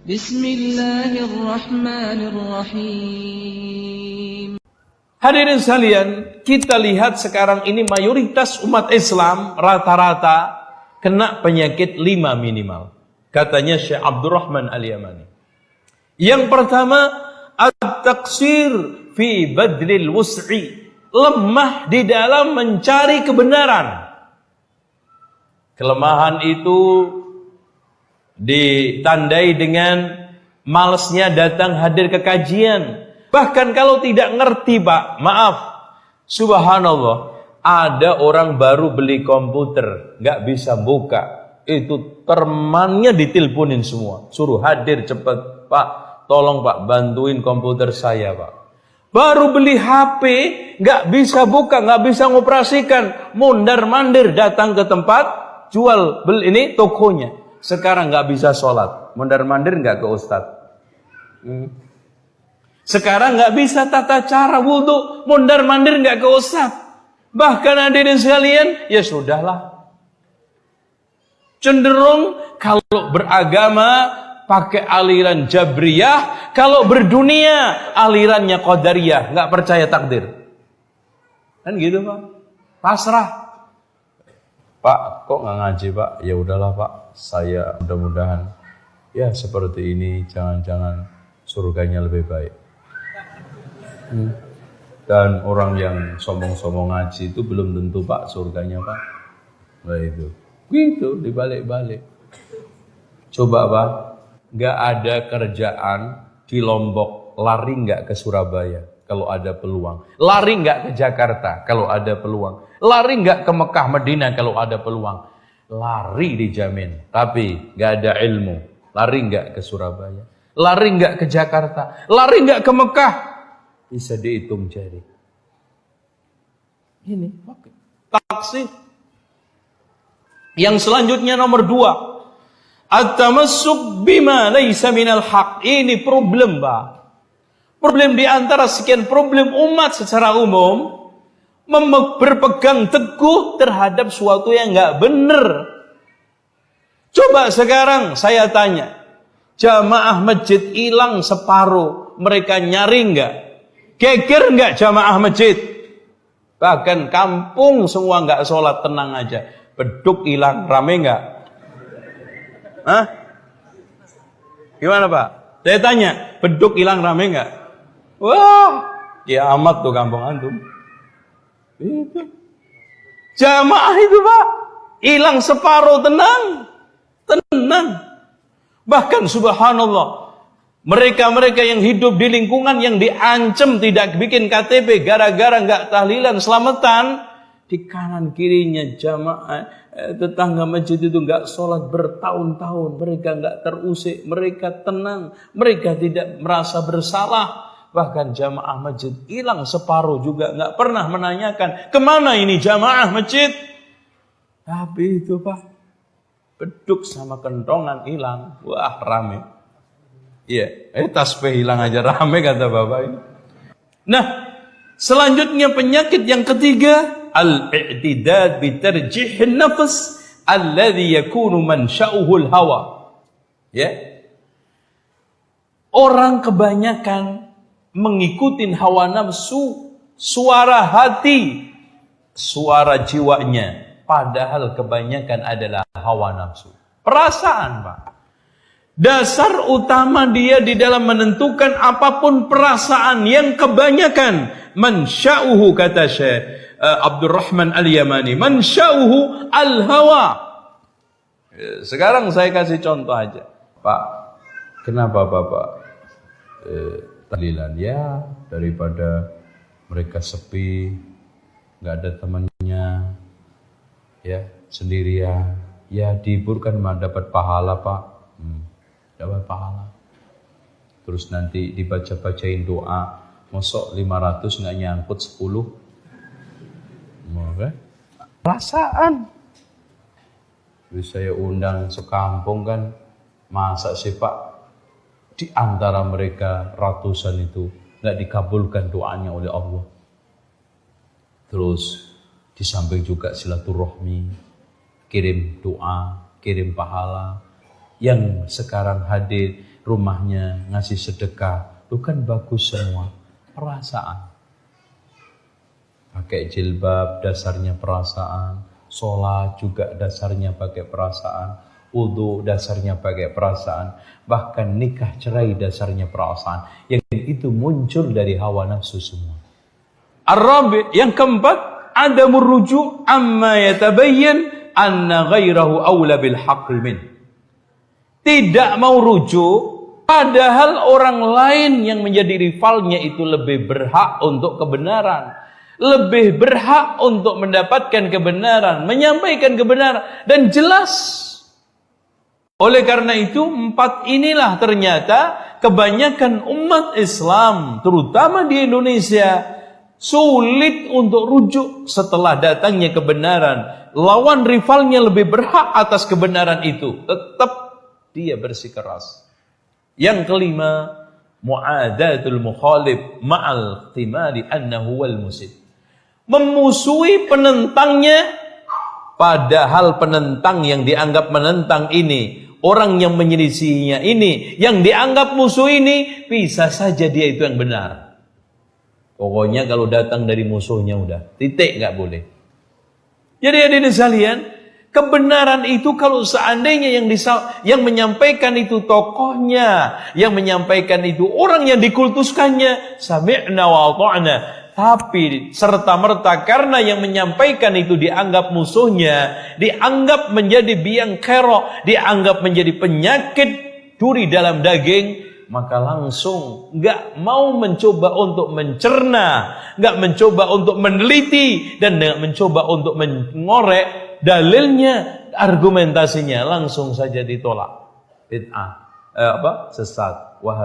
Bismillahirrahmanirrahim. Hadirin sekalian, kita lihat sekarang ini mayoritas umat Islam rata-rata kena penyakit 5 minimal. Katanya Syekh Abdurrahman Al-Yamani. Yang pertama, at-taqsir fi badlil wus'i. Lemah di dalam mencari kebenaran. Kelemahan itu ditandai dengan malasnya datang hadir ke kajian. Bahkan kalau tidak ngerti, Pak, maaf, subhanallah, ada orang baru beli komputer, nggak bisa buka, itu temannya diteleponin semua, suruh hadir cepat, Pak, tolong Pak, bantuin komputer saya, Pak. Baru beli HP, nggak bisa buka, nggak bisa ngoperasikan, mondar-mandir datang ke tempat jual beli ini tokonya. Sekarang nggak bisa sholat, mondar-mandir nggak ke ustadz. Sekarang nggak bisa tata cara wudhu, mondar-mandir nggak ke ustadz. Bahkan hadirin sekalian, ya sudahlah. Cenderung kalau beragama pakai aliran Jabriyah, kalau berdunia alirannya Qadariyah, nggak percaya takdir. Kan gitu, Pak. Pasrah. Pak, kok nggak ngaji, Pak? Ya udahlah, Pak. Saya mudah-mudahan ya seperti ini, jangan-jangan surganya lebih baik. Dan orang yang sombong-sombong ngaji itu belum tentu, Pak, surganya, Pak. Nah itu, gitu dibalik-balik. Coba, Pak, nggak ada kerjaan di Lombok, lari nggak ke Surabaya kalau ada peluang, lari nggak ke Jakarta kalau ada peluang, lari nggak ke Mekah, Madinah kalau ada peluang, lari dijamin. Tapi nggak ada ilmu, lari nggak ke Surabaya, lari nggak ke Jakarta, lari nggak ke Mekah, bisa dihitung jari. Ini taksir. Yang selanjutnya nomor 2, at-tamassuk bima laysa minal haq. Ini problem, Pak. Problem di antara sekian problem umat secara umum, berpegang teguh terhadap suatu yang nggak benar. Coba sekarang saya tanya, jamaah masjid hilang separuh, mereka nyari nggak? Geger nggak jamaah masjid? Bahkan kampung semua nggak sholat, tenang aja. Beduk hilang, rame nggak? Hah? Gimana, Pak? Saya tanya, beduk hilang rame nggak? Wah, kiamat tuh kampung antum. Itu jamaah itu, Pak, hilang separuh, tenang. Bahkan subhanallah, mereka-mereka yang hidup di lingkungan yang diancam tidak bikin KTP gara-gara nggak tahlilan selamatan, di kanan kirinya jamaah tetangga masjid itu nggak sholat bertahun-tahun, mereka nggak terusik, mereka tenang, mereka tidak merasa bersalah. Bahkan jamaah masjid hilang separuh juga nggak pernah menanyakan kemana ini jamaah masjid. Tapi itu, Pak, beduk sama kentongan hilang, wah rame. Iya, tasbih hilang aja rame kata bapak ini. Nah, selanjutnya penyakit yang ketiga, al-i'tidad bi tarjihin nafs alladhi yakunu mansha'uhu al-hawa. Ya. Orang kebanyakan mengikuti hawa nafsu, suara hati, suara jiwanya, padahal kebanyakan adalah hawa nafsu. Perasaan, Pak. Dasar utama dia di dalam menentukan apapun perasaan yang kebanyakan mansya'uhu, kata Syekh Abdurrahman Al-Yamani, mansya'uhu al-hawa. Sekarang saya kasih contoh aja. Pak, kenapa Bapak tahlilan? Ya, daripada mereka sepi, nggak ada temannya, ya sendirian, ya dihiburkan mah dapat pahala, Pak. Dapat pahala. Terus nanti dibaca-bacain doa, mosok 500 nggak nyangkut 10. Perasaan. Terus saya undang sekampung kan, masa sih Pak di antara mereka ratusan itu nggak dikabulkan doanya oleh Allah. Terus di samping juga silaturahmi, kirim doa, kirim pahala. Yang sekarang hadir rumahnya ngasih sedekah, itu kan bagus semua. Perasaan. Pakai jilbab dasarnya perasaan, sholat juga dasarnya pakai perasaan, wudu dasarnya pakai perasaan, bahkan nikah cerai dasarnya perasaan. Yang itu muncul dari hawa nafsu semua. Ar-rabi, yang keempat, adamur ruju' amma yatabayyan anna ghairahu awla bil haqqi min. Tidak mau rujuk, padahal orang lain yang menjadi rivalnya itu lebih berhak untuk kebenaran, lebih berhak untuk mendapatkan kebenaran, menyampaikan kebenaran, dan jelas. Oleh karena itu, empat inilah ternyata kebanyakan umat Islam, terutama di Indonesia, sulit untuk rujuk setelah datangnya kebenaran. Lawan rivalnya lebih berhak atas kebenaran itu, tetap dia bersikeras. Yang kelima, mu'adatul mukhalif ma'al ihtimali annahu wal musib. Memusuhi penentangnya, padahal penentang yang dianggap menentang ini, orang yang menyelisihinya ini, yang dianggap musuh ini, bisa saja dia itu yang benar. Pokoknya kalau datang dari musuhnya udah, titik, nggak boleh. Jadi hadirin sekalian, kebenaran itu kalau seandainya yang menyampaikan itu tokohnya, yang menyampaikan itu orang yang dikultuskannya, sami'na wa ata'na. Tapi serta-merta karena yang menyampaikan itu dianggap musuhnya, dianggap menjadi biang kerok, dianggap menjadi penyakit duri dalam daging, maka langsung nggak mau mencoba untuk mencerna, nggak mencoba untuk meneliti, dan nggak mencoba untuk mengorek dalilnya, argumentasinya, langsung saja ditolak. Bid'ah, sesat, wahab.